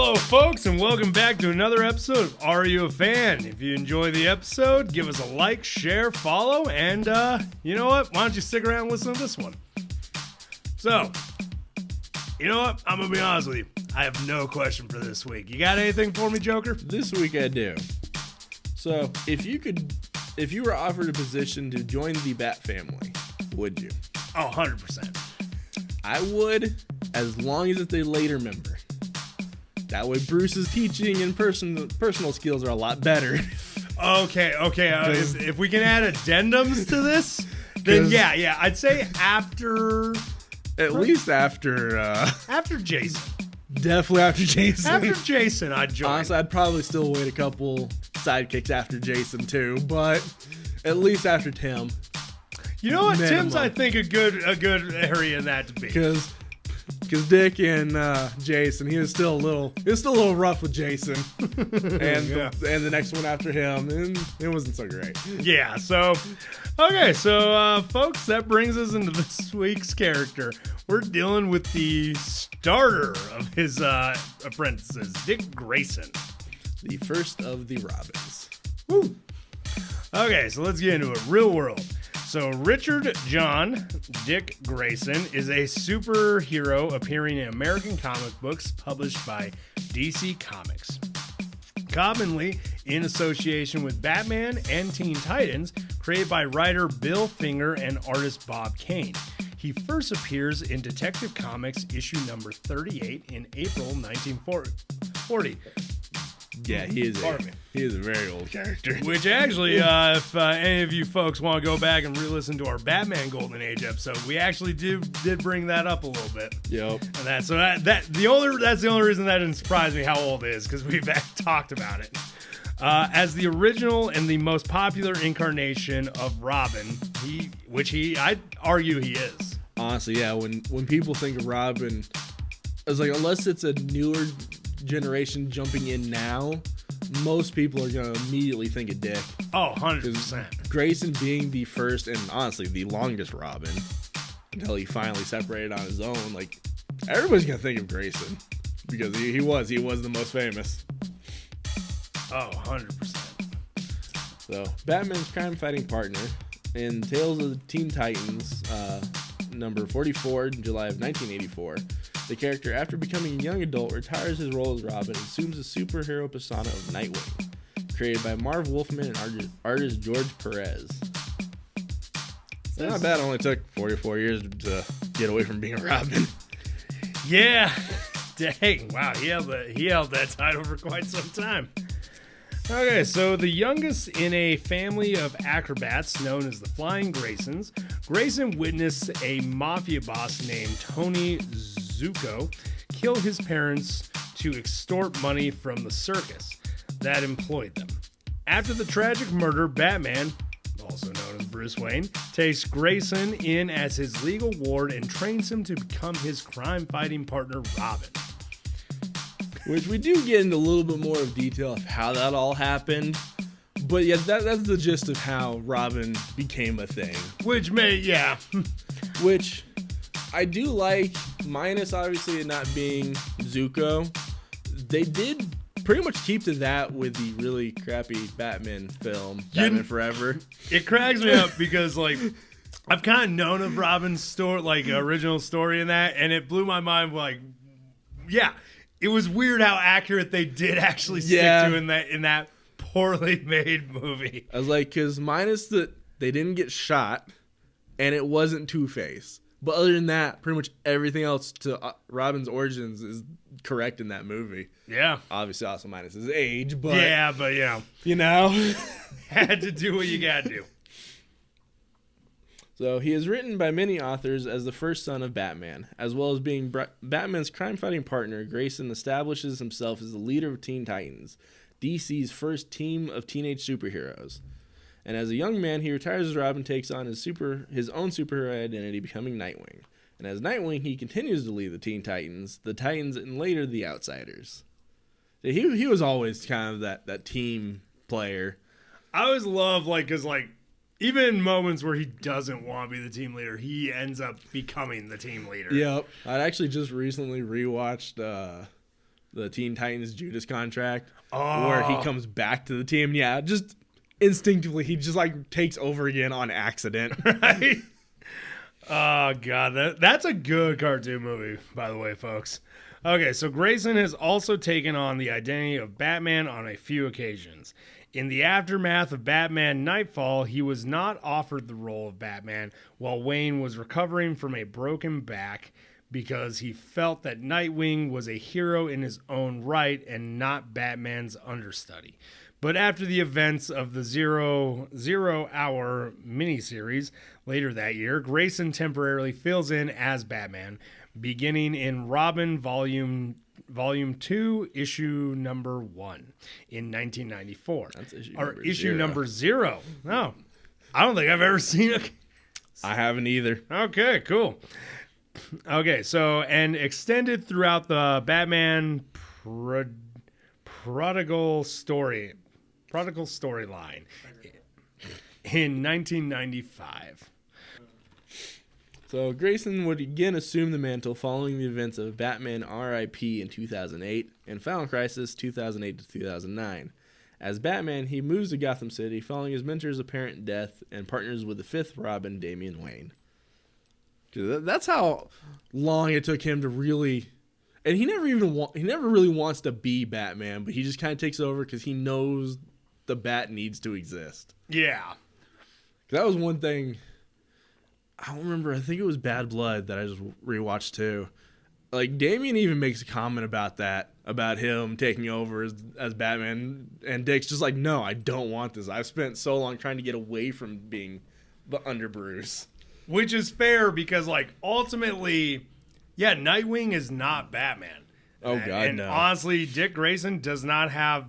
Hello, folks, and welcome back to another episode of Are You a Fan? If you enjoy the episode, give us a like, share, follow, and you know what? Why don't you stick around and listen to this one? So, you know what? I'm going to be honest with you. I have no question for this week. You got anything for me, Joker? This week I do. So, if you were offered a position to join the Bat family, would you? Oh, 100%. I would, as long as it's a later member. That way Bruce's teaching and personal skills are a lot better. Okay. If we can add addendums to this, then yeah. I'd say after... At least after... after Jason. Definitely after Jason. After Jason, I'd join. Honestly, I'd probably still wait a couple sidekicks after Jason, too. But at least after Tim. You know what? Minimum. Tim's, I think, a good area in that to be. Because Dick and Jason, it was still a little rough with Jason, and the next one after him, and it wasn't so great. Yeah. So, okay. So, folks, that brings us into this week's character. We're dealing with the starter of his apprentices, Dick Grayson, the first of the Robins. Woo. Okay, so let's get into it. Real world. So Richard John Dick Grayson is a superhero appearing in American comic books published by DC Comics. Commonly in association with Batman and Teen Titans, created by writer Bill Finger and artist Bob Kane. He first appears in Detective Comics issue number 38 in April 1940. Yeah, he is a very old character. Which actually, if any of you folks want to go back and re-listen to our Batman Golden Age episode, we actually did bring that up a little bit. Yep. And that's the only reason that didn't surprise me how old it is, because we've talked about it. As the original and the most popular incarnation of Robin, I'd argue he is. Honestly, yeah. When people think of Robin, it's like, unless it's a newer generation jumping in now, most people are going to immediately think of Dick. Oh, 100%. Grayson being the first and honestly the longest Robin until he finally separated on his own, like, everybody's going to think of Grayson because he was the most famous. Oh, 100%. So, Batman's crime-fighting partner in Tales of the Teen Titans, number 44, July of 1984, the character, after becoming a young adult, retires his role as Robin and assumes the superhero persona of Nightwing, created by Marv Wolfman and artist George Perez. It's not bad. It only took 44 years to get away from being Robin. Yeah. Dang. Wow. He held that title for quite some time. Okay, so the youngest in a family of acrobats known as the Flying Graysons, Grayson witnessed a mafia boss named Tony Zuko kill his parents to extort money from the circus that employed them. After the tragic murder, Batman, also known as Bruce Wayne, takes Grayson in as his legal ward and trains him to become his crime-fighting partner, Robin. Which we do get into a little bit more of detail of how that all happened. But yeah, that's the gist of how Robin became a thing. Which I do like, minus obviously it not being Zuko. They did pretty much keep to that with the really crappy Batman film, Batman Forever. It cracks me up because, like, I've kind of known of Robin's story, like, original story in that, and it blew my mind, like, yeah. It was weird how accurate they did actually stick to in that poorly made movie. I was like, because minus that they didn't get shot, and it wasn't Two-Face. But other than that, pretty much everything else to Robin's origins is correct in that movie. Yeah. Obviously, also minus his age, but... Yeah, but, you know. Had to do what you got to do. So, he is written by many authors as the first son of Batman. As well as being Batman's crime-fighting partner, Grayson establishes himself as the leader of Teen Titans, DC's first team of teenage superheroes. And as a young man, he retires as Robin, takes on his own superhero identity, becoming Nightwing. And as Nightwing, he continues to lead the Teen Titans, and later the Outsiders. So he was always kind of that team player. I always love, like, because, like, even in moments where he doesn't want to be the team leader, he ends up becoming the team leader. Yep. I actually just recently rewatched the Teen Titans Judas contract, Oh. where he comes back to the team. Yeah, just instinctively, he just like takes over again on accident. Right? Oh, God. That's a good cartoon movie, by the way, folks. Okay, so Grayson has also taken on the identity of Batman on a few occasions. In the aftermath of Batman Nightfall, he was not offered the role of Batman while Wayne was recovering from a broken back because he felt that Nightwing was a hero in his own right and not Batman's understudy. But after the events of the Zero Hour miniseries later that year, Grayson temporarily fills in as Batman, beginning in Robin Volume 2, issue number 1 in 1994. That's issue number 0. No, I don't think I've ever seen it. I haven't either. Okay, cool. Okay, so, and extended throughout the Batman prodigal storyline in 1995. So Grayson would again assume the mantle following the events of Batman R.I.P. in 2008 and Final Crisis 2008 to 2009. As Batman, he moves to Gotham City following his mentor's apparent death and partners with the fifth Robin, Damian Wayne. That's how long it took him to really, and he never really wants to be Batman, but he just kind of takes over because he knows the Bat needs to exist. Yeah. That was one thing. I don't remember. I think it was Bad Blood that I just rewatched too. Like Damian even makes a comment about that, about him taking over as Batman, and Dick's just like, no, I don't want this. I've spent so long trying to get away from being under Bruce. Which is fair because, like, ultimately, yeah, Nightwing is not Batman. Oh, God, and no. honestly, Dick Grayson does not have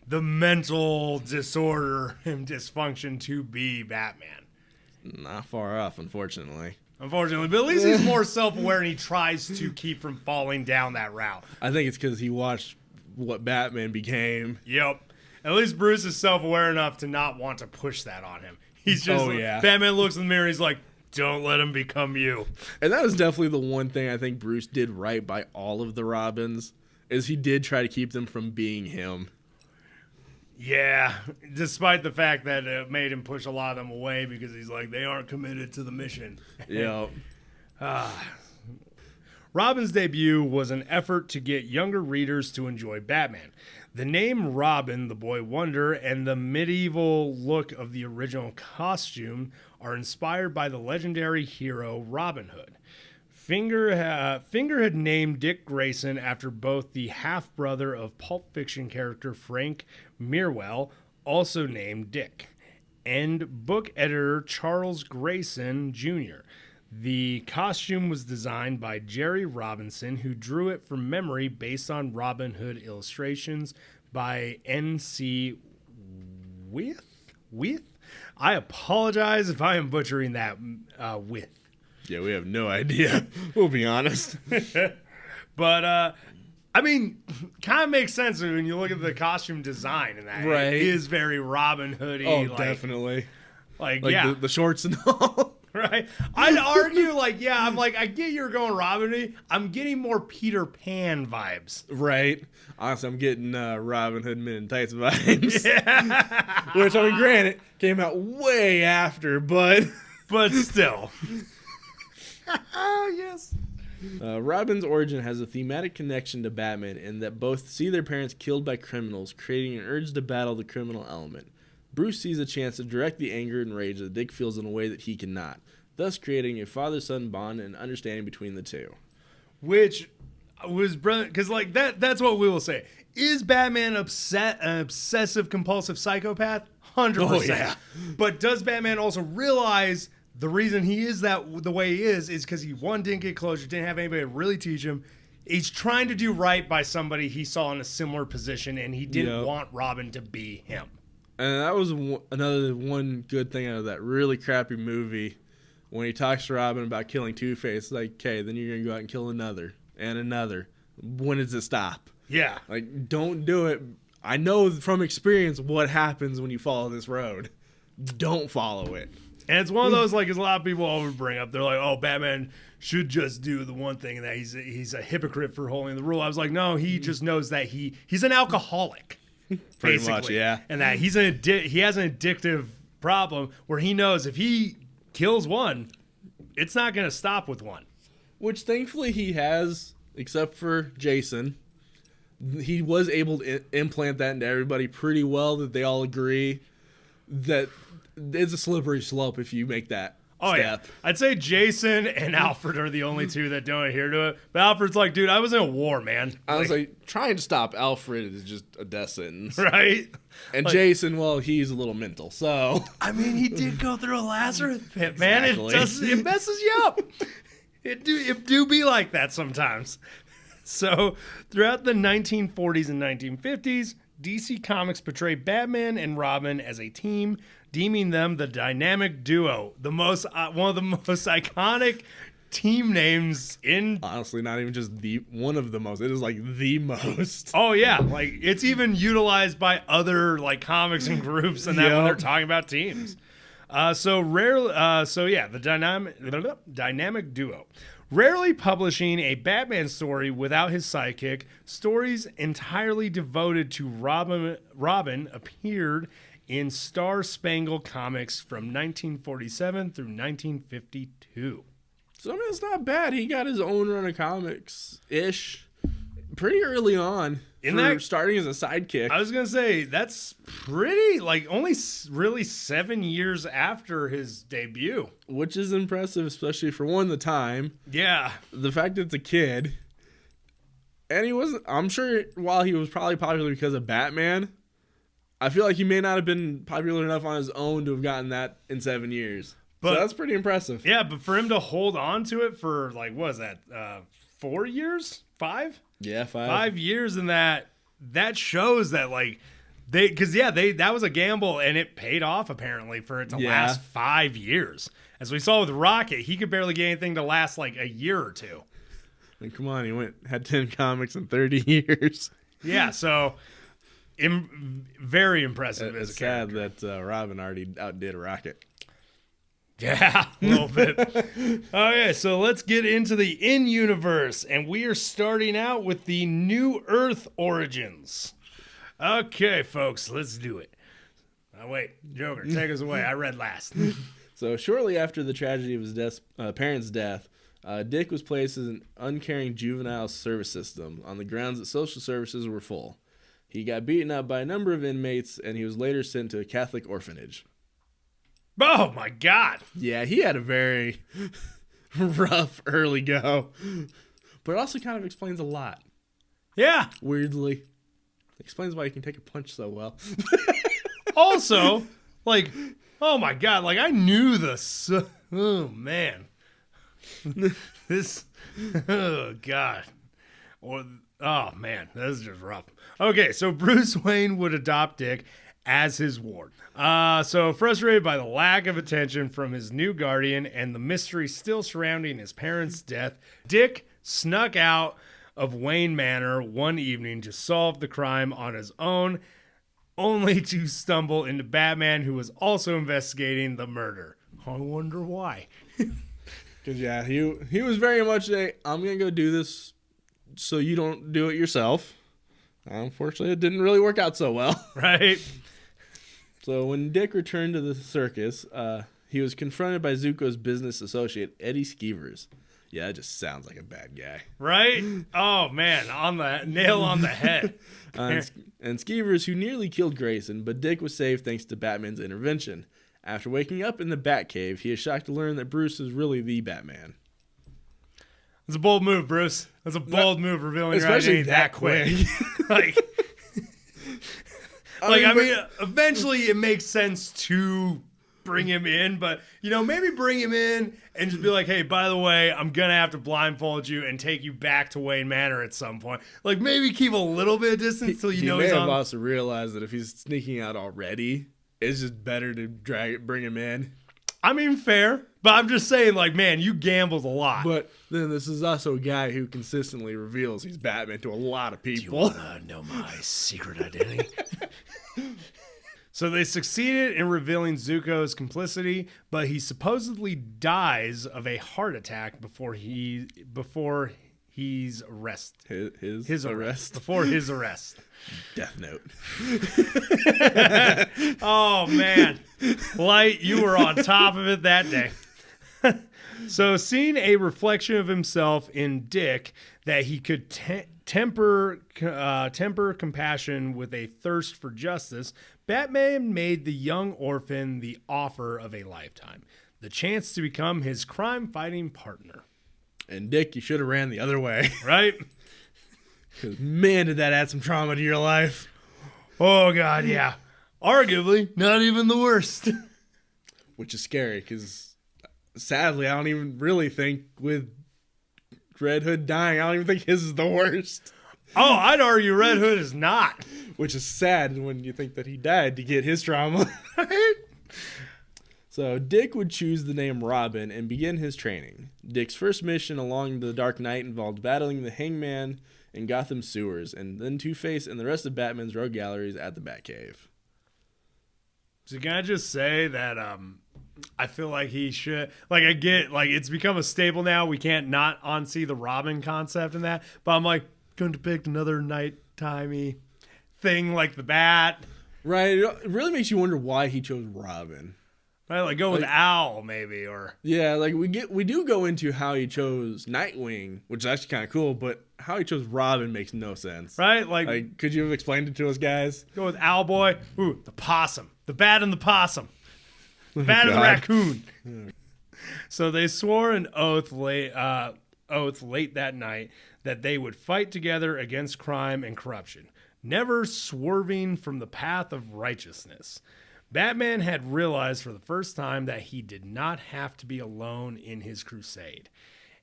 the mental disorder and dysfunction to be Batman. Not far off, unfortunately. Unfortunately, but at least he's more self-aware and he tries to keep from falling down that route. I think it's because he watched what Batman became. Yep. At least Bruce is self-aware enough to not want to push that on him. He's just, Batman looks in the mirror and he's like, don't let him become you. And that was definitely the one thing I think Bruce did right by all of the Robins, is he did try to keep them from being him. Yeah, despite the fact that it made him push a lot of them away because he's like, they aren't committed to the mission. Yeah. Robin's debut was an effort to get younger readers to enjoy Batman. The name Robin, the Boy Wonder, and the medieval look of the original costume are inspired by the legendary hero Robin Hood. Finger had named Dick Grayson after both the half-brother of Pulp Fiction character Frank Mirwell, also named Dick, and book editor Charles Grayson Jr. The costume was designed by Jerry Robinson, who drew it from memory based on Robin Hood illustrations by N.C. Wyeth? I apologize if I am butchering that Wyeth. Yeah, we have no idea. We'll be honest. But, I mean, kind of makes sense when you look at the costume design and that. Right. It is very Robin Hood-y. Oh, like, definitely. Like yeah. The shorts and all. Right? I'd argue, I'm like, I get you're going Robin Hood. I'm getting more Peter Pan vibes. Right. Honestly, I'm getting Robin Hood Men in Tights vibes. Yeah. Which, I mean, granted, came out way after, but still. Yes. Robin's origin has a thematic connection to Batman in that both see their parents killed by criminals, creating an urge to battle the criminal element. Bruce sees a chance to direct the anger and rage that Dick feels in a way that he cannot, thus creating a father-son bond and understanding between the two. Which was brilliant, because that's what we will say. Is Batman an obsessive-compulsive psychopath? 100%. Oh, yeah. But does Batman also realize the reason he is the way he is because he, one, didn't get closure, didn't have anybody to really teach him. He's trying to do right by somebody he saw in a similar position, and he didn't want Robin to be him. And that was another one good thing out of that really crappy movie when he talks to Robin about killing Two-Face. Like, okay, then you're going to go out and kill another and another. When does it stop? Yeah. Like, don't do it. I know from experience what happens when you follow this road. Don't follow it. And it's one of those, like, as a lot of people always bring up, they're like, oh, Batman should just do the one thing, and that he's a hypocrite for holding the rule. I was like, no, he just knows that he's an alcoholic, Pretty basically. much, yeah. And that he has an addictive problem where he knows if he kills one, it's not going to stop with one. Which thankfully he has, except for Jason. He was able to implant that into everybody pretty well, that they all agree that it's a slippery slope if you make that step. Yeah. I'd say Jason and Alfred are the only two that don't adhere to it. But Alfred's like, dude, I was in a war, man. I was like, trying to stop Alfred is just a death sentence. Right? And like, Jason, well, he's a little mental, so. I mean, he did go through a Lazarus pit, man. Exactly. It messes you up. It do be like that sometimes. So, throughout the 1940s and 1950s, DC Comics portrayed Batman and Robin as a team, deeming them the dynamic duo, one of the most iconic team names in. Honestly, not even just one of the most. It is like the most. Oh yeah, like it's even utilized by other like comics and groups and that when they're talking about teams. The dynamic duo. Rarely publishing a Batman story without his sidekick, stories entirely devoted to Robin appeared in Star Spangled Comics from 1947 through 1952. So, I mean, it's not bad. He got his own run of comics-ish pretty early on. Starting as a sidekick. I was going to say, that's pretty, like, only really 7 years after his debut. Which is impressive, especially for the time. Yeah. The fact that it's a kid. And I'm sure while he was probably popular because of Batman, I feel like he may not have been popular enough on his own to have gotten that in 7 years. But so that's pretty impressive. Yeah, but for him to hold on to it for, like, what is that, 4 years? 5? Yeah, 5. 5 years in that shows that, like, that was a gamble, and it paid off, apparently, for it to last 5 years. As we saw with Rocket, he could barely get anything to last, like, a year or two. And come on, he had 10 comics in 30 years. Yeah, so very impressive as a character. It's sad that Robin already outdid Rocket. Yeah, a little bit. Okay, so let's get into the in-universe, and we are starting out with the New Earth origins. Okay, folks, let's do it. Oh, wait, Joker, take us away. I read last. So shortly after the tragedy of his parents' death, Dick was placed in an uncaring juvenile service system on the grounds that social services were full. He got beaten up by a number of inmates, and he was later sent to a Catholic orphanage. Oh, my God. Yeah, he had a very rough early go. But it also kind of explains a lot. Yeah. Weirdly. Explains why he can take a punch so well. Also, like, oh, my God. Like, I knew this. Oh, man. This. Oh, God. Oh, man. This is just rough. Okay, so Bruce Wayne would adopt Dick as his ward. So frustrated by the lack of attention from his new guardian and the mystery still surrounding his parents' death, Dick snuck out of Wayne Manor one evening to solve the crime on his own, only to stumble into Batman, who was also investigating the murder. I wonder why. Because, yeah, he was very much I'm going to go do this so you don't do it yourself. Unfortunately, it didn't really work out so well. Right. So when Dick returned to the circus, he was confronted by Zuko's business associate, Eddie Skeevers. Yeah, that just sounds like a bad guy. Right? Oh, man, nail on the head. And Skeevers, who nearly killed Grayson, but Dick was saved thanks to Batman's intervention. After waking up in the Batcave, he is shocked to learn that Bruce is really the Batman. It's a bold move, Bruce. That's a bold move, revealing your identity identity that quick. I mean, eventually it makes sense to bring him in, but, maybe bring him in and just be like, hey, by the way, I'm going to have to blindfold you and take you back to Wayne Manor at some point. Like, maybe keep a little bit of distance till he's on. He may have also realized that if he's sneaking out already, it's just better to bring him in. I mean, fair, but I'm just saying, like, man, you gambled a lot. But then this is also a guy who consistently reveals he's Batman to a lot of people. Do you want to know my secret identity? So they succeeded in revealing Zuko's complicity, but he supposedly dies of a heart attack before he's arrested. His arrest? Before his arrest. Death Note. Oh, man. Light, you were on top of it that day. So seeing a reflection of himself in Dick that he could temper compassion with a thirst for justice, Batman made the young orphan the offer of a lifetime, the chance to become his crime-fighting partner. And Dick, you should have ran the other way. Right? Because, man, did that add some trauma to your life. Oh, God, yeah. Arguably, not even the worst. Which is scary, because sadly, I don't even really think with Red Hood dying, I don't even think his is the worst. Oh, I'd argue Red Hood is not. Which is sad when you think that he died to get his trauma. So Dick would choose the name Robin and begin his training. Dick's first mission along the Dark Knight involved battling the Hangman in Gotham sewers, and then Two-Face and the rest of Batman's rogue galleries at the Batcave. So can I just say that I feel like he should, like, I get, like, it's become a staple now. We can't not unsee the Robin concept in that, but I'm like, going to depict another nighttime-y thing like the Bat. Right, it really makes you wonder why he chose Robin. Right, like go with Owl maybe, or yeah, like we do go into how he chose Nightwing, which is actually kind of cool, but how he chose Robin makes no sense. Right, like could you have explained it to us, guys? Go with Owlboy. Ooh, the possum, the Bat and the possum, the Bat and the raccoon. So they swore an oath late that night that they would fight together against crime and corruption, never swerving from the path of righteousness. Batman had realized for the first time that he did not have to be alone in his crusade.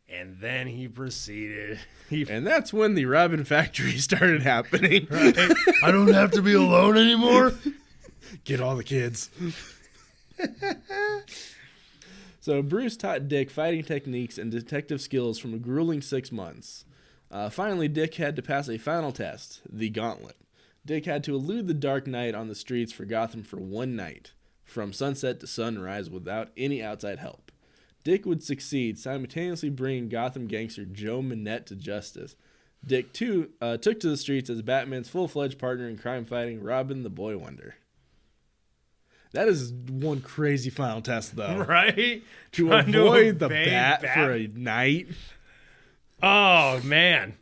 And then he proceeded. And that's when the Robin factory started happening. Right? I don't have to be alone anymore. Get all the kids. So Bruce taught Dick fighting techniques and detective skills from a grueling 6 months. Finally, Dick had to pass a final test, the Gauntlet. Dick had to elude the Dark Knight on the streets for Gotham for one night, from sunset to sunrise without any outside help. Dick would succeed, simultaneously bringing Gotham gangster Joe Manette to justice. Dick, too, took to the streets as Batman's full-fledged partner in crime fighting, Robin the Boy Wonder. That is one crazy final test, though. Right? To avoid the bat for a night. Oh, man.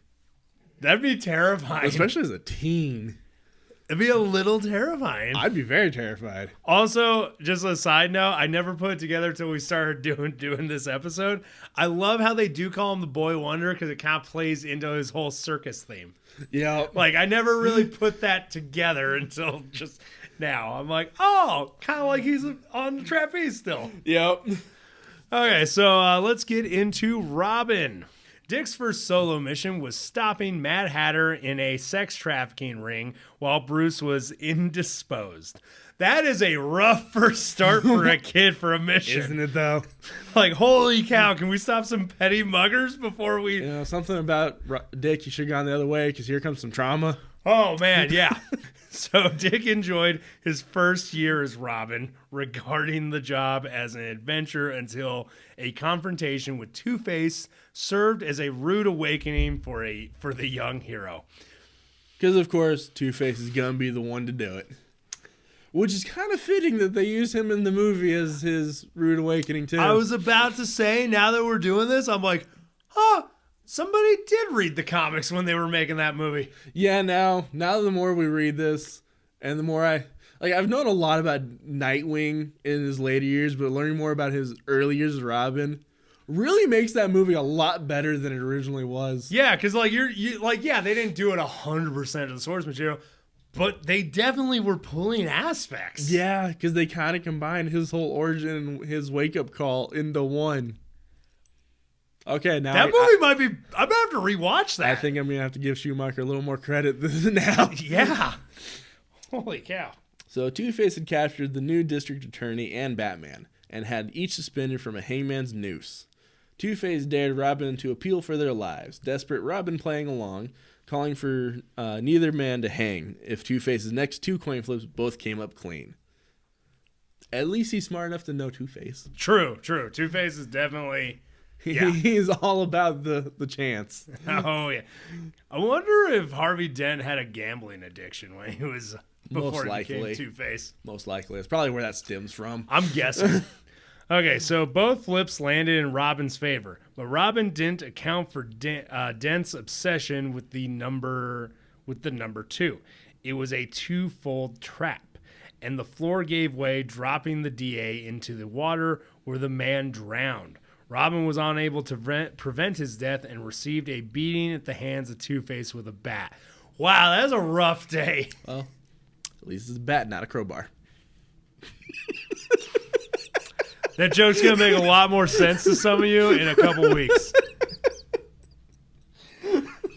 That'd be terrifying. Especially as a teen. It'd be a little terrifying. I'd be very terrified. Also, just a side note, I never put it together until we started doing this episode. I love how they do call him the Boy Wonder because it kind of plays into his whole circus theme. Yeah. Like, I never really put that together until just now. I'm like, oh, kind of like he's on the trapeze still. Yep. Okay, so let's get into Robin. Dick's first solo mission was stopping Mad Hatter in a sex trafficking ring while Bruce was indisposed. That is a rough first start for a kid for a mission. Isn't it, though? Like, holy cow, can we stop some petty muggers before we... You know, something about Dick, you should have gone the other way because here comes some trauma. Oh, man, yeah. So Dick enjoyed his first year as Robin, regarding the job as an adventure until a confrontation with Two-Face served as a rude awakening for the young hero. Because, of course, Two-Face is going to be the one to do it. Which is kind of fitting that they use him in the movie as his rude awakening, too. I was about to say, now that we're doing this, I'm like, somebody did read the comics when they were making that movie. Yeah, now the more we read this, and the more I've known a lot about Nightwing in his later years, but learning more about his early years as Robin really makes that movie a lot better than it originally was. Yeah, because like they didn't do it 100% of the source material, but they definitely were pulling aspects. Yeah, because they kind of combined his whole origin and his wake-up call into one. Okay, now that movie might be... I'm going to have to rewatch that. I think I'm going to have to give Schumacher a little more credit than now. Yeah. Holy cow. So Two-Face had captured the new district attorney and Batman, and had each suspended from a hangman's noose. Two-Face dared Robin to appeal for their lives. Desperate Robin playing along, calling for neither man to hang if Two-Face's next 2 coin flips both came up clean. At least he's smart enough to know Two-Face. True. Two-Face is definitely... Yeah. He's all about the chance. Oh, yeah. I wonder if Harvey Dent had a gambling addiction when he was... Before he became Two-Face. Most likely. It's probably where that stems from. I'm guessing. Okay, so both flips landed in Robin's favor, but Robin didn't account for Dent's obsession with the number 2. It was a 2-fold trap, and the floor gave way, dropping the DA into the water where the man drowned. Robin was unable to prevent his death and received a beating at the hands of Two-Face with a bat. Wow, that's a rough day. Well, at least it's a bat, not a crowbar. That joke's going to make a lot more sense to some of you in a couple weeks.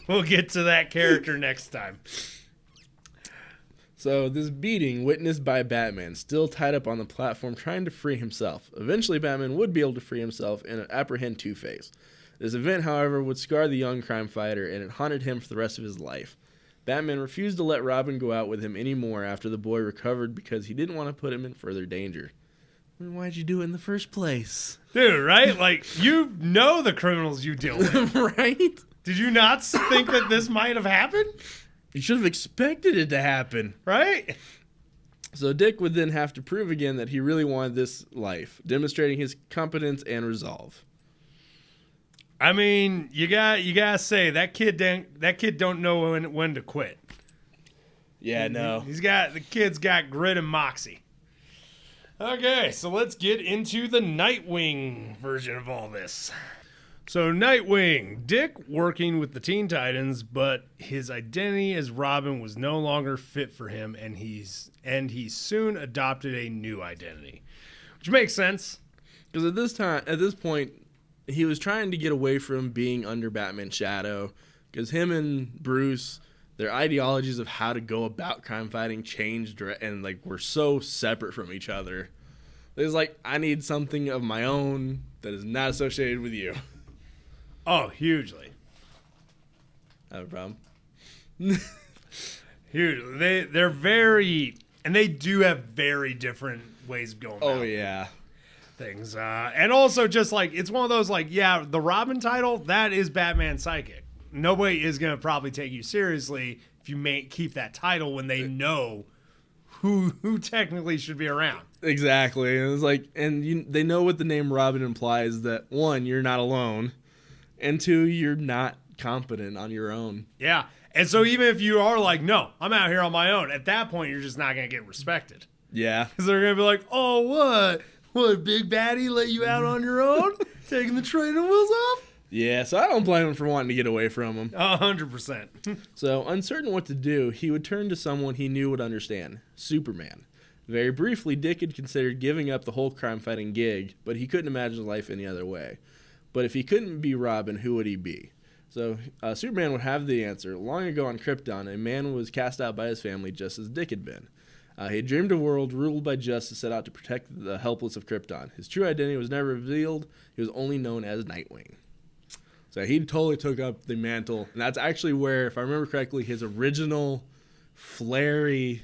We'll get to that character next time. So this beating, witnessed by Batman, still tied up on the platform trying to free himself. Eventually, Batman would be able to free himself and apprehend Two-Face. This event, however, would scar the young crime fighter, and it haunted him for the rest of his life. Batman refused to let Robin go out with him anymore after the boy recovered because he didn't want to put him in further danger. Then why'd you do it in the first place? Dude, right? Like, you know the criminals you deal with. Right? Did you not think that this might have happened? You should have expected it to happen. Right? So Dick would then have to prove again that he really wanted this life, demonstrating his competence and resolve. I mean, you gotta say that kid don't know when to quit. Yeah, no. The kid's got grit and moxie. Okay, so let's get into the Nightwing version of all this. So Nightwing, Dick working with the Teen Titans, but his identity as Robin was no longer fit for him, and he soon adopted a new identity, which makes sense because at this point, he was trying to get away from being under Batman's shadow. Because him and Bruce, their ideologies of how to go about crime fighting changed, and like were so separate from each other. It was like, I need something of my own that is not associated with you. Oh, hugely. I have a problem. Hugely. They're very, and they do have very different ways of going about things. And also just like, it's one of those like, yeah, the Robin title, that is Batman Psychic. Nobody is going to probably take you seriously if you keep that title when they know who technically should be around. Exactly. And it's like, they know what the name Robin implies, that 1, you're not alone, and 2, you're not competent on your own. Yeah. And so even if you are like, no, I'm out here on my own, at that point, you're just not going to get respected. Yeah. Because they're going to be like, oh, what? What, big baddie let you out on your own? Taking the training wheels off? Yeah, so I don't blame him for wanting to get away from him. 100%. So, uncertain what to do, he would turn to someone he knew would understand, Superman. Very briefly, Dick had considered giving up the whole crime-fighting gig, but he couldn't imagine life any other way. But if he couldn't be Robin, who would he be? So, Superman would have the answer. Long ago on Krypton, a man was cast out by his family just as Dick had been. He had dreamed a world ruled by justice set out to protect the helpless of Krypton. His true identity was never revealed. He was only known as Nightwing. So he totally took up the mantle. And that's actually where, if I remember correctly, his original flary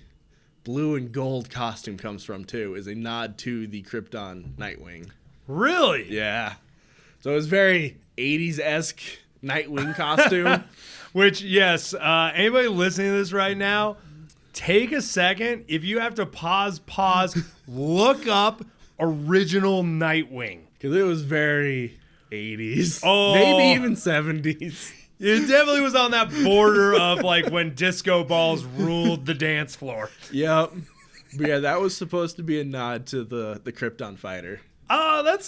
blue and gold costume comes from, too, is a nod to the Krypton Nightwing. Really? Yeah. So it was very 80s-esque Nightwing costume. Which, yes, anybody listening to this right now, take a second. If you have to pause, look up original Nightwing. Because it was very 80s. Oh. Maybe even 70s. It definitely was on that border of like when disco balls ruled the dance floor. Yep. But yeah, that was supposed to be a nod to the Krypton fighter. Oh, that's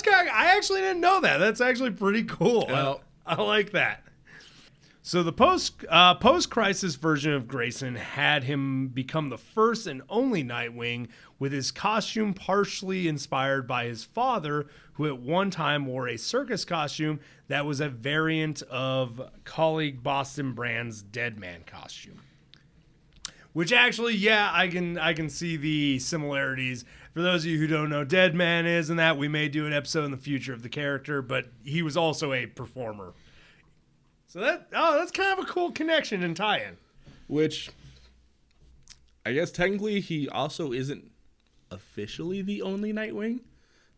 kind of, I actually didn't know that. That's actually pretty cool. Well, I like that. So the post-crisis version of Grayson had him become the first and only Nightwing, with his costume partially inspired by his father, who at one time wore a circus costume that was a variant of colleague Boston Brand's Deadman costume. Which actually, yeah, I can see the similarities. For those of you who don't know, Deadman is, and that we may do an episode in the future of the character, but he was also a performer So that's kind of a cool connection and tie-in. Which, I guess technically he also isn't officially the only Nightwing.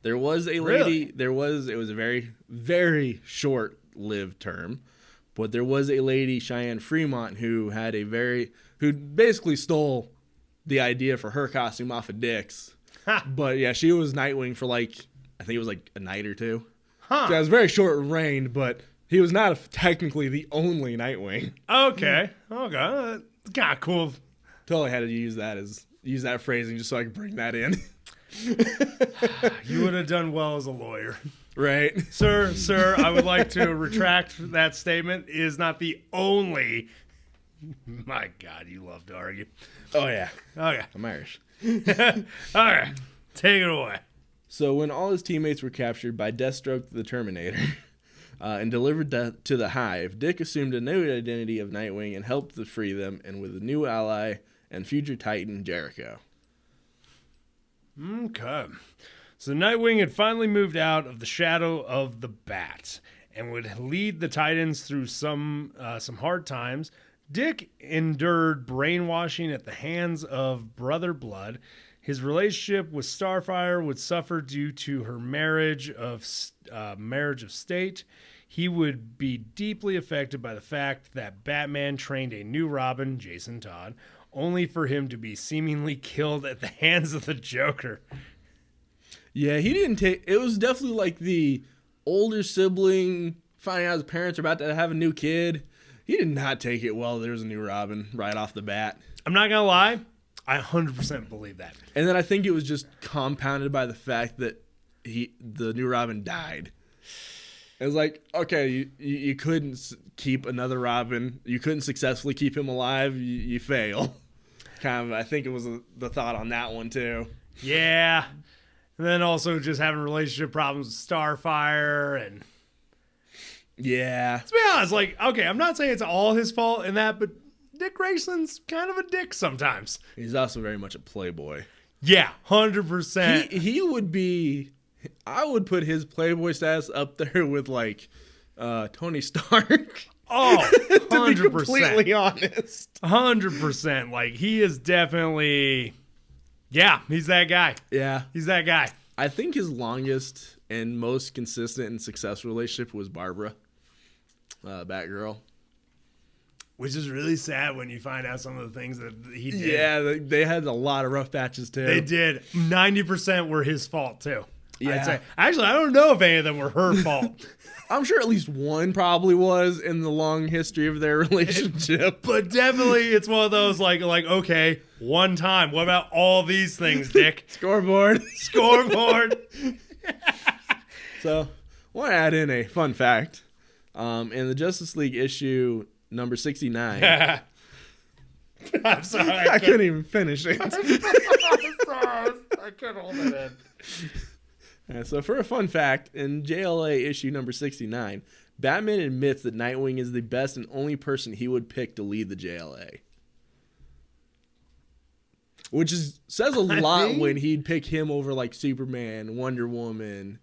There was a lady. Really? It was a very, very short-lived term, but there was a lady, Cheyenne Fremont, who basically stole the idea for her costume off of Dick's. But yeah, she was Nightwing for I think it was a night or two. Huh. So it was very short-reigned, but he was not technically the only Nightwing. Okay. Kind of cool. Totally had to use that phrasing just so I could bring that in. You would have done well as a lawyer. Right. Sir, I would like to retract that statement. It is not the only. My God, you love to argue. Oh, yeah. Okay. I'm Irish. All right. Take it away. So when all his teammates were captured by Deathstroke the Terminator and delivered to the Hive, Dick assumed a new identity of Nightwing and helped to free them, and with a new ally and future Titan, Jericho. Okay. So Nightwing had finally moved out of the shadow of the Bat and would lead the Titans through some hard times. Dick endured brainwashing at the hands of Brother Blood. His relationship with Starfire would suffer due to her marriage of state. He would be deeply affected by the fact that Batman trained a new Robin, Jason Todd, only for him to be seemingly killed at the hands of the Joker. Yeah, he didn't take... It was definitely the older sibling finding out his parents are about to have a new kid. He did not take it well. There was a new Robin right off the bat. I'm not going to lie. I 100% believe that. And then I think it was just compounded by the fact that the new Robin died. It was okay, you couldn't keep another Robin. You couldn't successfully keep him alive. You fail. Kind of, I think it was the thought on that one, too. Yeah. And then also just having relationship problems with Starfire and... Yeah. To be honest, okay, I'm not saying it's all his fault in that, but Dick Grayson's kind of a dick sometimes. He's also very much a playboy. Yeah, 100%. He would be... I would put his playboy status up there with, Tony Stark. Oh, 100%. To be completely honest. 100%. He is definitely... Yeah, he's that guy. Yeah. He's that guy. I think his longest and most consistent and successful relationship was Barbara, Batgirl. Which is really sad when you find out some of the things that he did. Yeah, they had a lot of rough patches, too. They did. 90% were his fault, too. Yeah. I'd say. Actually, I don't know if any of them were her fault. I'm sure at least one probably was in the long history of their relationship. But definitely it's one of those okay, one time. What about all these things, Dick? Scoreboard. So, I want to add in a fun fact. In the Justice League issue number 69. I'm sorry. I couldn't even finish it. I'm sorry. I couldn't hold it in. So for a fun fact, in JLA issue number 69, Batman admits that Nightwing is the best and only person he would pick to lead the JLA. Which says a lot when he'd pick him over Superman, Wonder Woman.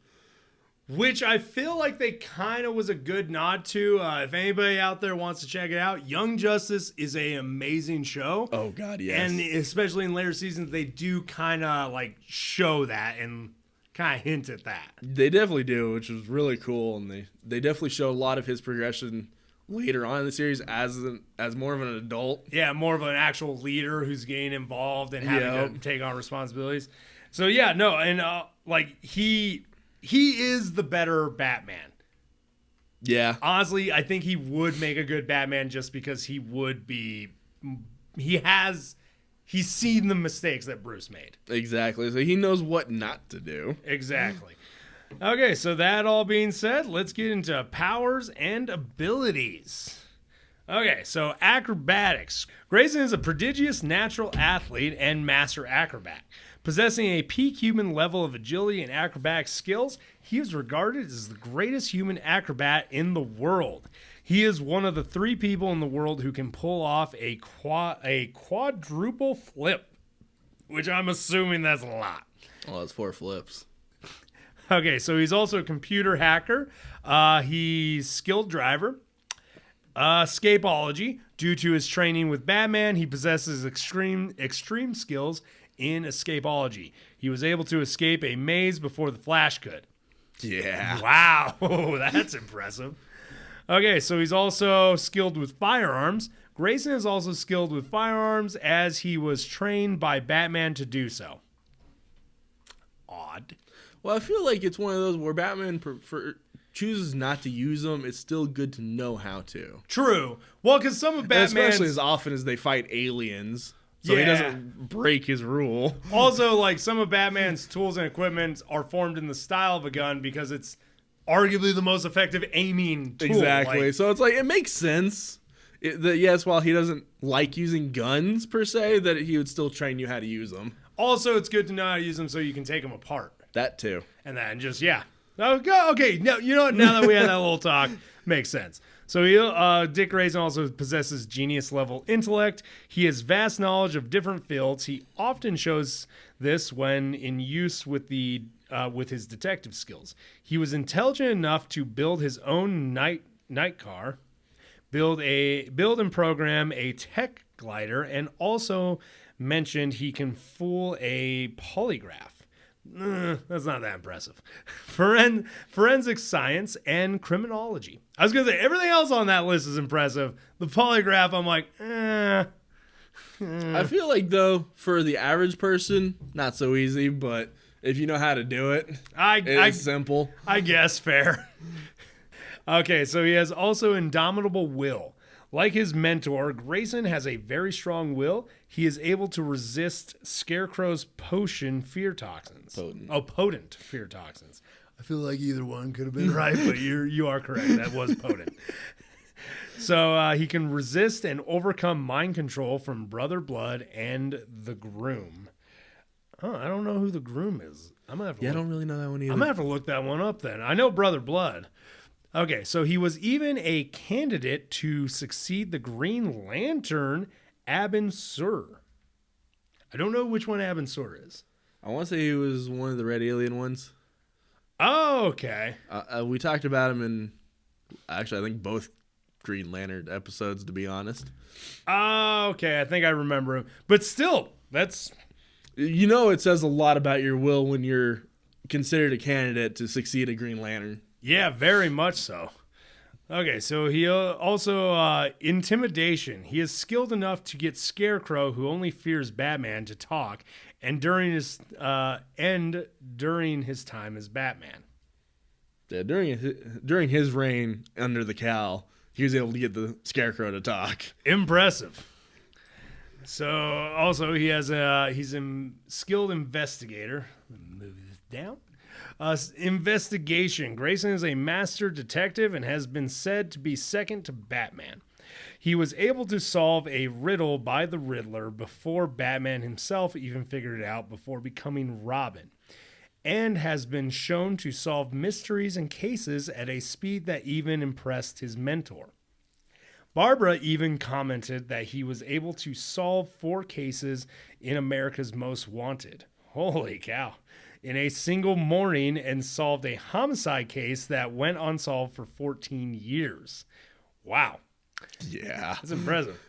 Which I feel like they kind of was a good nod to. If anybody out there wants to check it out, Young Justice is an amazing show. Oh, God, yes. And especially in later seasons, they do kind of show that and kind of hint at that. They definitely do, which was really cool. And they definitely show a lot of his progression later on in the series as more of an adult. Yeah, more of an actual leader who's getting involved and having to take on responsibilities. So, yeah, no, and he is the better Batman. Yeah. Honestly, I think he would make a good Batman just because he would be... He's seen the mistakes that Bruce made. Exactly. So he knows what not to do. Exactly. Okay, so that all being said, let's get into powers and abilities. Okay, so acrobatics. Grayson is a prodigious natural athlete and master acrobat. Possessing a peak human level of agility and acrobatic skills, he is regarded as the greatest human acrobat in the world. He is one of the 3 people in the world who can pull off a quadruple flip, which I'm assuming that's a lot. Oh, that's 4 flips. Okay, so he's also a computer hacker. He's skilled driver. Escapology. Due to his training with Batman, he possesses extreme skills in escapology. He was able to escape a maze before the Flash could. Yeah. Wow, that's impressive. Okay, so he's also skilled with firearms. Grayson is also skilled with firearms as he was trained by Batman to do so. Odd. Well, I feel like it's one of those where Batman chooses not to use them. It's still good to know how to. True. Well, because some of Batman's... especially as often as they fight aliens. So he doesn't break his rule. Also, like, some of Batman's tools and equipment are formed in the style of a gun because it's arguably the most effective aiming tool. Exactly. Like, so it's like, it makes sense. Yes, while he doesn't like using guns per se, that he would still train you how to use them. also, it's good to know how to use them so you can take them apart. That too. And then just, Okay, now, you know what? Now that we had that little talk, makes sense. So Dick Grayson also possesses genius-level intellect. He has vast knowledge of different fields. He often shows this when in use with his detective skills. He was intelligent enough to build his own night car, build and program a tech glider, and also mentioned he can fool a polygraph. That's not that impressive. Forensic science and criminology. I was going to say, everything else on that list is impressive. The polygraph, I'm like, I feel like, though, for the average person, not so easy, but if you know how to do it, it's simple. I guess, fair. Okay, so he has also indomitable will. Like his mentor, Grayson has a very strong will. He is able to resist Scarecrow's potent fear toxins. Potent fear toxins. I feel like either one could have been right, but you are correct. That was potent. So he can resist and overcome mind control from Brother Blood and the Groom. Oh, I don't know who the Groom is. I don't really know that one either. I'm going to have to look that one up then. I know Brother Blood. Okay, so he was even a candidate to succeed the Green Lantern, Abin Sur. I don't know which one Abin Sur is. I want to say he was one of the Red Alien ones. Oh, okay. We talked about him in, actually, I think both Green Lantern episodes, to be honest. Oh, okay. I think I remember him. But still, that's... it says a lot about your will when you're considered a candidate to succeed a Green Lantern. Yeah, very much so. Okay, so he also intimidation. He is skilled enough to get Scarecrow, who only fears Batman, to talk, and during his time as Batman. Yeah, during his reign under the cowl, he was able to get the Scarecrow to talk. Impressive. So also he's a skilled investigator. Move this down. Investigation. Grayson is a master detective and has been said to be second to Batman. He was able to solve a riddle by the Riddler before Batman himself even figured it out before becoming Robin, and has been shown to solve mysteries and cases at a speed that even impressed his mentor. Barbara even commented that he was able to solve 4 cases in America's Most Wanted. Holy cow. In a single morning, and solved a homicide case that went unsolved for 14 years. Wow. Yeah. That's impressive.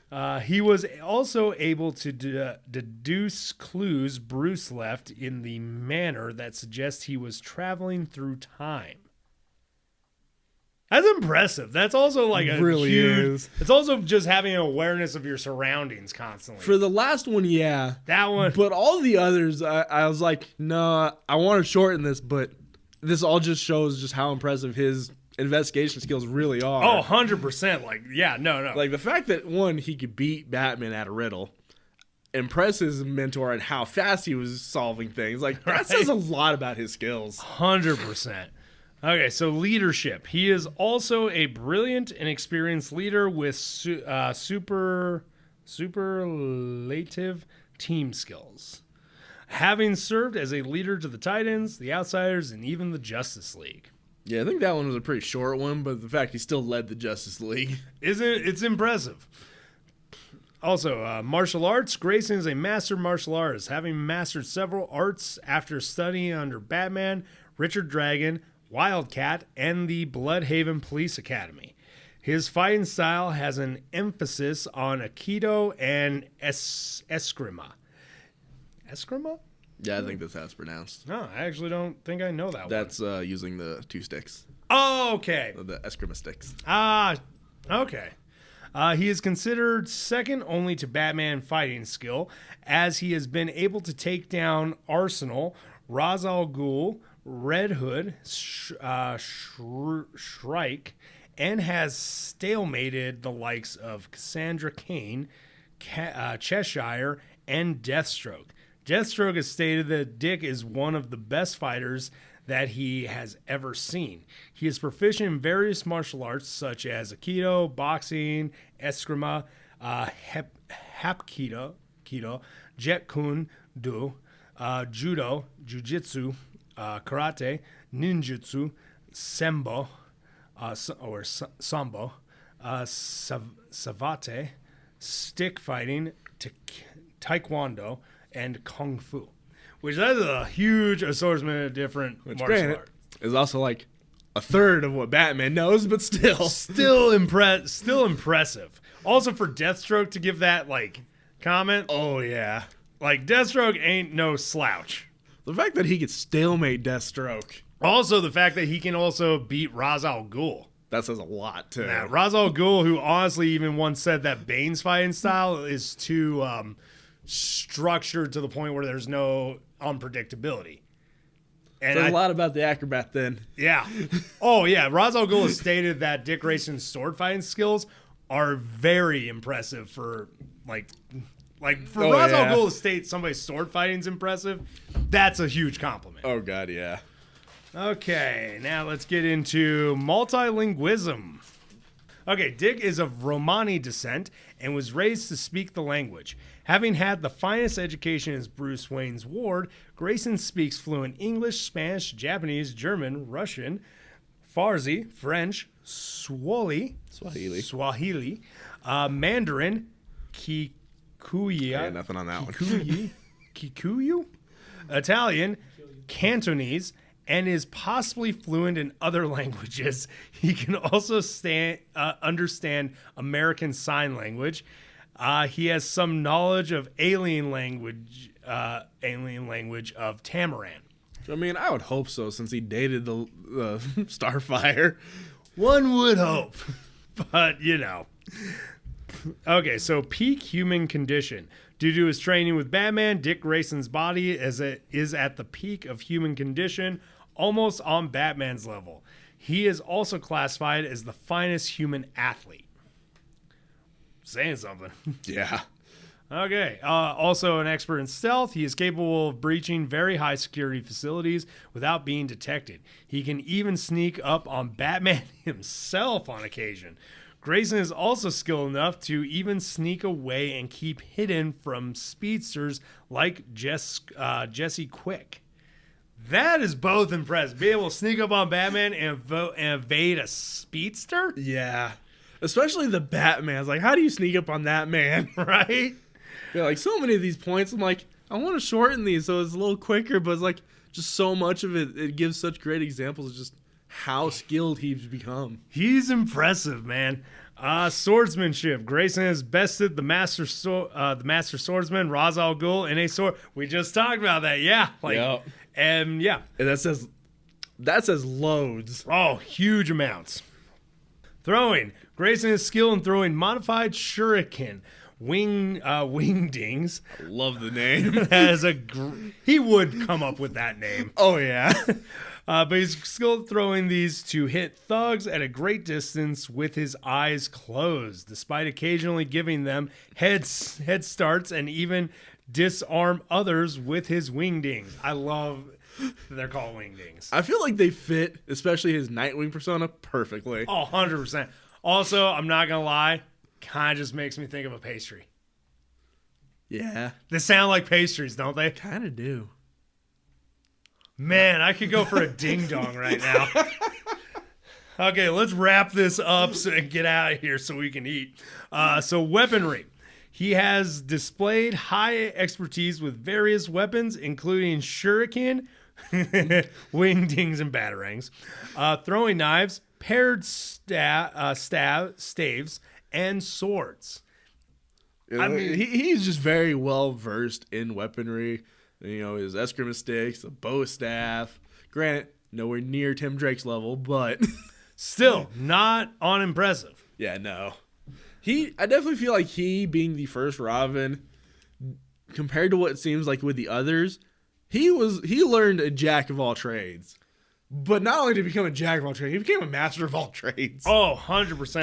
He was also able to deduce clues Bruce left in the manner that suggests he was traveling through time. That's impressive. That's also like a really huge... is. It's also just having an awareness of your surroundings constantly. For the last one, yeah. That one. But all the others, I was like, no, I want to shorten this, but this all just shows just how impressive his investigation skills really are. Oh, 100%. Like, yeah, no. Like, the fact that, one, he could beat Batman at a riddle, impress his mentor and how fast he was solving things. Like, that says a lot about his skills. 100%. Okay, so leadership. He is also a brilliant and experienced leader with superlative team skills, having served as a leader to the Titans, the Outsiders, and even the Justice League. Yeah, I think that one was a pretty short one, but the fact he still led the Justice League. It's impressive. Also, martial arts. Grayson is a master martial artist, having mastered several arts after studying under Batman, Richard Dragon, Wildcat, and the Bloodhaven Police Academy. His fighting style has an emphasis on Aikido and Eskrima. Eskrima? Yeah, I think that's how it's pronounced. No, I actually don't think I know that one. That's using the 2 sticks. Oh, okay. The Eskrima sticks. Okay. He is considered second only to Batman fighting skill, as he has been able to take down Arsenal, Ra's al Ghul, Red Hood, Shrike, and has stalemated the likes of Cassandra Cain, Cheshire, and Deathstroke. Deathstroke has stated that Dick is one of the best fighters that he has ever seen. He is proficient in various martial arts such as Aikido, boxing, Eskrima, Hapkido, Jeet Kune Do, Judo, Jiu-Jitsu, Karate, Ninjutsu, Sambo, Savate, stick fighting, Taekwondo, and Kung Fu. Which that is a huge assortment of different martial arts. It's also like a third of what Batman knows, but still impressive. Also for Deathstroke to give that like comment. Oh yeah. Like Deathstroke ain't no slouch. The fact that he could stalemate Deathstroke. Also the fact that he can also beat Ra's al Ghul. That says a lot too. Now, Ra's al Ghul, who honestly even once said that Bane's fighting style is too structured to the point where there's no unpredictability. And says a lot about the acrobat then. Yeah. Oh yeah. Ra's al Ghul has stated that Dick Grayson's sword fighting skills are very impressive for Ra's al Ghul to state somebody's sword fighting is impressive. That's a huge compliment. Oh god, yeah. Okay, now let's get into multilingualism. Okay, Dick is of Romani descent and was raised to speak the language. Having had the finest education as Bruce Wayne's ward, Grayson speaks fluent English, Spanish, Japanese, German, Russian, Farsi, French, Swahili, Mandarin, Kikuyu, nothing on that one. Kikuyu, Italian, Cantonese, and is possibly fluent in other languages. He can also understand American Sign Language. He has some knowledge of alien language of Tamaran. I mean, I would hope so, since he dated the Starfire. One would hope, but you know. Okay, so peak human condition. Due to his training with Batman, Dick Grayson's body is at the peak of human condition, almost on Batman's level. He is also classified as the finest human athlete. Saying something. Yeah. Okay. Also an expert in stealth, he is capable of breaching very high security facilities without being detected. He can even sneak up on Batman himself on occasion. Grayson is also skilled enough to even sneak away and keep hidden from speedsters like Jesse Quick. That is both impressive. Be able to sneak up on Batman and evade a speedster? Yeah. Especially the Batman's. Like, how do you sneak up on that man? Right? Yeah, like, so many of these points, I'm like, I want to shorten these so it's a little quicker, but it's like, just so much of it, it gives such great examples of just how skilled he's become. He's impressive, man. Swordsmanship. Grayson has bested the master swordsman, Ra's al Ghul, in a sword. We just talked about that, yeah. Yep. And yeah. And that says loads. Oh, huge amounts. Throwing. Grayson is skilled in throwing modified shuriken. Wingdings. I love the name. He would come up with that name. Oh, yeah. But he's skilled at throwing these to hit thugs at a great distance with his eyes closed, despite occasionally giving them head starts and even disarm others with his wingdings. I love that they're called wingdings. I feel like they fit, especially his Nightwing persona, perfectly. Oh, 100%. Also, I'm not going to lie, kind of just makes me think of a pastry. Yeah. They sound like pastries, don't they? Kind of do. Man, I could go for a ding-dong right now. Okay, let's wrap this up and get out of here so we can eat. So weaponry. He has displayed high expertise with various weapons, including shuriken, wingdings, and batarangs. Throwing knives, paired staves, and swords. I mean, he's just very well versed in weaponry. You know, his eskrima sticks, a bow staff. Granted, nowhere near Tim Drake's level, but still not unimpressive. Yeah, no. I definitely feel like he being the first Robin, compared to what it seems like with the others, he learned a jack of all trades. But not only did he become a jack of all trades, he became a master of all trades. Oh, 100%.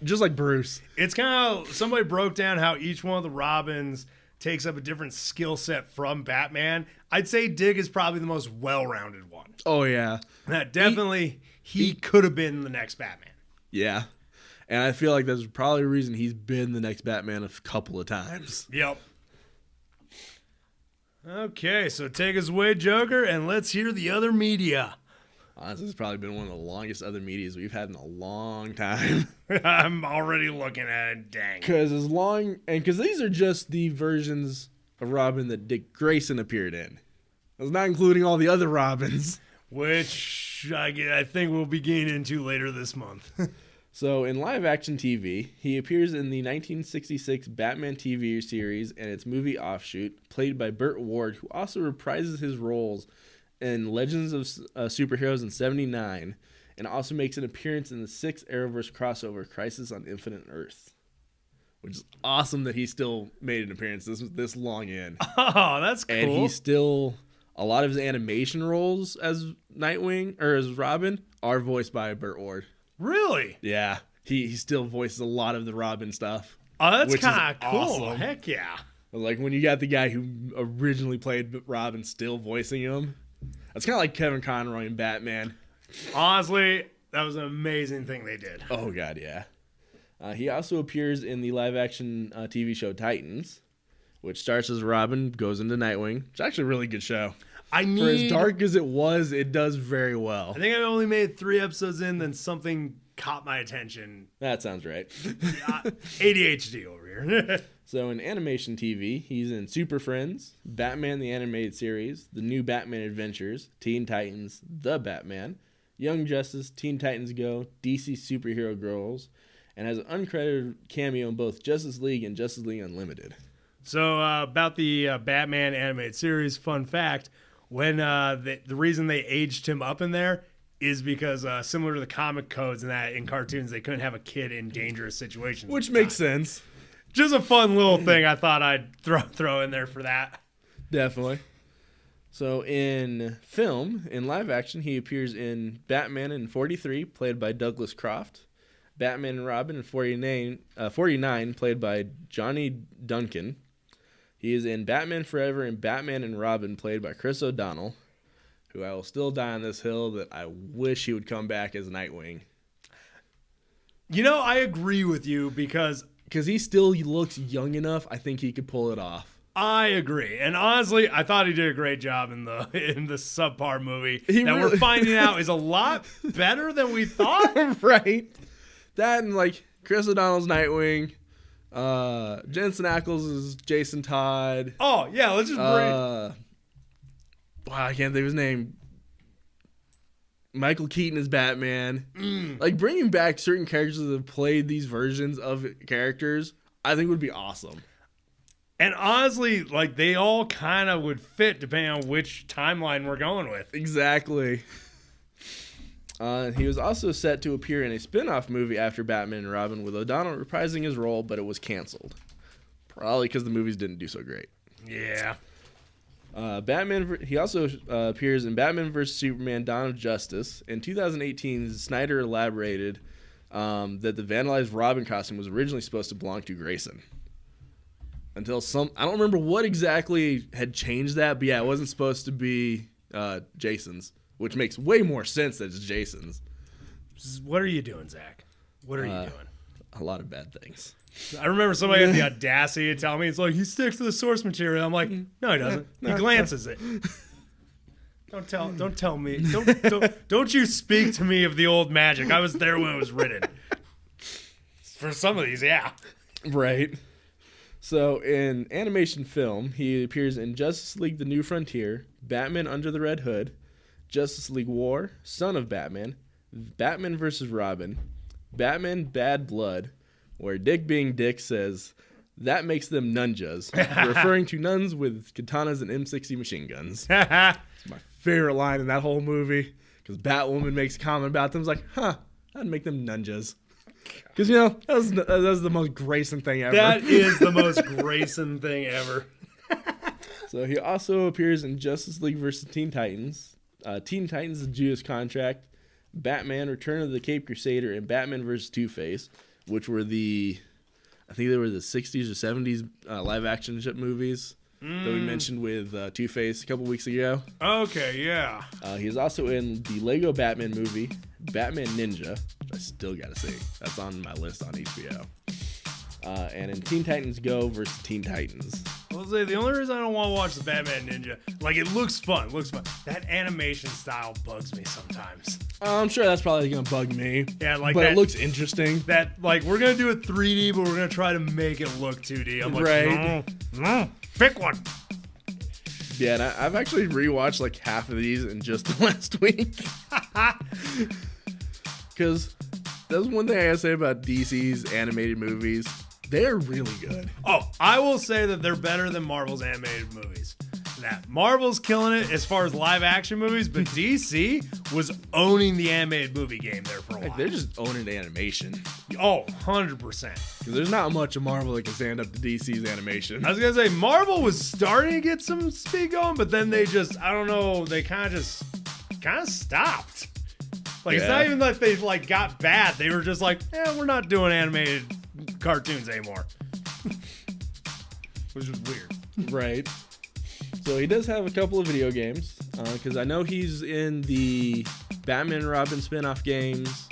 Just like Bruce. It's kind of, somebody broke down how each one of the Robins takes up a different skill set from Batman. I'd say Dick is probably the most well-rounded one. Oh, yeah. That definitely, he could have been the next Batman. Yeah. And I feel like that's probably the reason he's been the next Batman a couple of times. Yep. Okay, so take us away, Joker, and let's hear the other media. Honestly, this has probably been one of the longest other medias we've had in a long time. I'm already looking at it, dang. Because these are just the versions of Robin that Dick Grayson appeared in. That's not including all the other Robins. Which I think we'll be getting into later this month. So, in live-action TV, he appears in the 1966 Batman TV series and its movie offshoot, played by Burt Ward, who also reprises his roles in Legends of Superheroes in '79, and also makes an appearance in the 6th Arrowverse crossover, Crisis on Infinite Earth. Which is awesome that he still made an appearance this long in. Oh, that's cool. And he's still... A lot of his animation roles as Nightwing, or as Robin, are voiced by Burt Ward. Really? Yeah. He still voices a lot of the Robin stuff. Oh, that's kind of cool. Awesome. Heck yeah. Like, when you got the guy who originally played Robin still voicing him, that's kind of like Kevin Conroy in Batman. Honestly, that was an amazing thing they did. Oh, God, yeah. He also appears in the live-action TV show Titans, which starts as Robin, goes into Nightwing. It's actually a really good show. For as dark as it was, it does very well. I think I only made 3 episodes in, then something caught my attention. That sounds right. ADHD over here. So in animation TV, he's in Super Friends, Batman the Animated Series, The New Batman Adventures, Teen Titans, The Batman, Young Justice, Teen Titans Go, DC Superhero Girls, and has an uncredited cameo in both Justice League and Justice League Unlimited. So about the Batman animated series, fun fact, when the reason they aged him up in there is because similar to the comic codes and that in cartoons, they couldn't have a kid in dangerous situations. Which makes sense. Just a fun little thing I thought I'd throw in there for that. Definitely. So in film, in live action, he appears in Batman in 43, played by Douglas Croft. Batman and Robin in 49, played by Johnny Duncan. He is in Batman Forever and Batman and Robin, played by Chris O'Donnell, who I will still die on this hill that I wish he would come back as Nightwing. You know, I agree with you because he still looks young enough. I think he could pull it off. I agree, and honestly, I thought he did a great job in the subpar movie we're finding out is a lot better than we thought. Right? That and like Chris O'Donnell's Nightwing. Jensen Ackles is Jason Todd. Oh yeah, let's just bring. Wow, I can't think of his name. Michael Keaton is Batman. Like bringing back certain characters that have played these versions of characters, I think would be awesome. And honestly, like they all kind of would fit depending on which timeline we're going with. Exactly. He was also set to appear in a spin-off movie after Batman and Robin, with O'Donnell reprising his role, but it was canceled. Probably because the movies didn't do so great. Yeah. He also appears in Batman vs. Superman: Dawn of Justice. In 2018, Snyder elaborated that the vandalized Robin costume was originally supposed to belong to Grayson. I don't remember what exactly had changed that, but yeah, it wasn't supposed to be Jason's. Which makes way more sense that it's Jason's. What are you doing, Zach? What are you doing? A lot of bad things. I remember somebody had the audacity to tell me, it's like, he sticks to the source material. I'm like, no, he doesn't. He glances it. Don't tell me. Don't you speak to me of the old magic. I was there when it was written. For some of these, yeah. Right. So in animation film, he appears in Justice League: The New Frontier, Batman Under the Red Hood, Justice League War, Son of Batman, Batman vs. Robin, Batman Bad Blood, where Dick being Dick says, "That makes them nunjas," referring to nuns with katanas and M60 machine guns. It's my favorite line in that whole movie, because Batwoman makes a comment about them. It's like, I'd make them nunjas. Because, that was the most Grayson thing ever. That is the most Grayson thing ever. So he also appears in Justice League vs. Teen Titans, Teen Titans: The Judas Contract, Batman: Return of the Caped Crusader, and Batman vs. Two-Face, which were I think they were the 60s or 70s live-action movies that we mentioned with Two-Face a couple weeks ago. Okay, yeah. He's also in the Lego Batman movie, Batman Ninja, which I still got to see. That's on my list on HBO. And in Teen Titans Go versus Teen Titans. I'll say the only reason I don't want to watch the Batman Ninja, it looks fun. That animation style bugs me sometimes. I'm sure that's probably going to bug me. Yeah, but it looks interesting. We're going to do it 3D, but we're going to try to make it look 2D. I'm like, right. No, pick one. Yeah, and I've actually rewatched half of these in just the last week. Because that's one thing I gotta say about DC's animated movies. They're really good. Oh, I will say that they're better than Marvel's animated movies. That Marvel's killing it as far as live action movies, but DC was owning the animated movie game there for a while. They're just owning the animation. Oh, 100%. Because there's not much of Marvel that can stand up to DC's animation. I was going to say, Marvel was starting to get some speed going, but then they just, I don't know, they kind of stopped. It's not even that they got bad. They were just like, we're not doing animated cartoons anymore. Which was weird. Right. So he does have a couple of video games, because I know he's in the Batman and Robin spin-off games.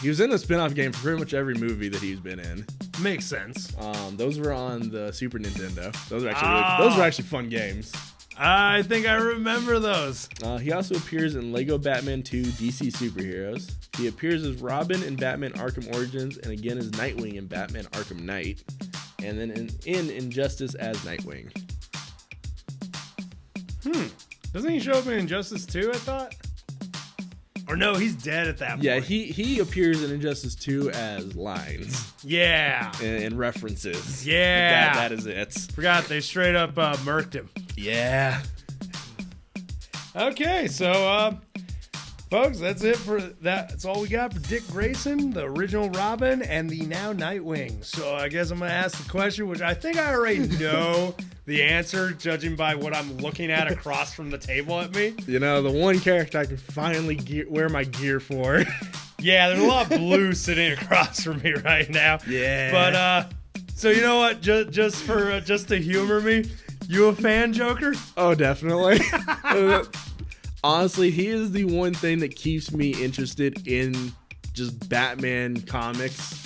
He was in the spin-off game for pretty much every movie that he's been in. Makes sense. Those were on the Super Nintendo. Those were actually fun games. I think I remember those. He also appears in Lego Batman 2 DC Superheroes. He appears as Robin in Batman Arkham Origins, and again as Nightwing in Batman Arkham Knight, and then in Injustice as Nightwing. Doesn't he show up in Injustice 2, I thought? Or no, he's dead at that point. Yeah, he appears in Injustice 2 as lines. Yeah. And references. Yeah. That is it. Forgot they straight up murked him. Yeah. Okay, so folks, that's it for that. That's all we got for Dick Grayson, the original Robin, and the now Nightwing. So I guess I'm gonna ask the question, which I think I already know the answer, judging by what I'm looking at across from the table at me. The one character I can finally wear my gear for. Yeah, there's a lot of blue sitting across from me right now. Yeah. But so you know what? Just to humor me, you a fan, Joker? Oh, definitely. Honestly, he is the one thing that keeps me interested in just Batman comics,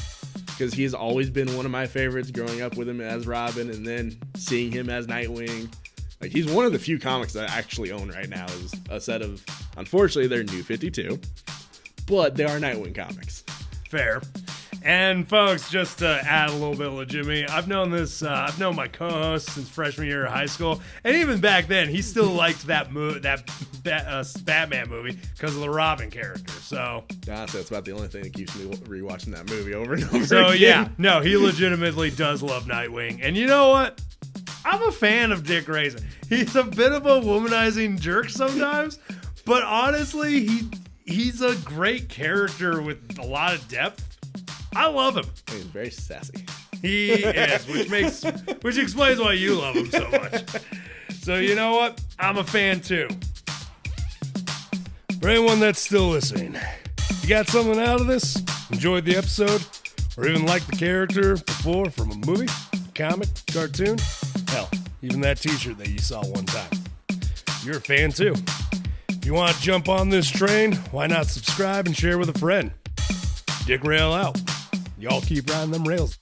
because he has always been one of my favorites growing up with him as Robin and then seeing him as Nightwing. He's one of the few comics that I actually own right now, is a set of, unfortunately, they're New 52, but they are Nightwing comics. Fair. And folks, just to add a little bit of legitimacy, I've known my co-host since freshman year of high school, and even back then, he still liked that Batman movie because of the Robin character. So honestly, that's about the only thing that keeps me rewatching that movie over and over. So again. yeah, no, he legitimately does love Nightwing, and you know what? I'm a fan of Dick Grayson. He's a bit of a womanizing jerk sometimes, but honestly, he's a great character with a lot of depth. I love him. He's very sassy. He is, which explains why you love him so much. So you know what? I'm a fan too. For anyone that's still listening, you got something out of this? Enjoyed the episode? Or even liked the character before from a movie, comic, cartoon? Hell, even that t-shirt that you saw one time. You're a fan too. If you want to jump on this train, why not subscribe and share with a friend? d-rael out. Y'all keep riding them rails.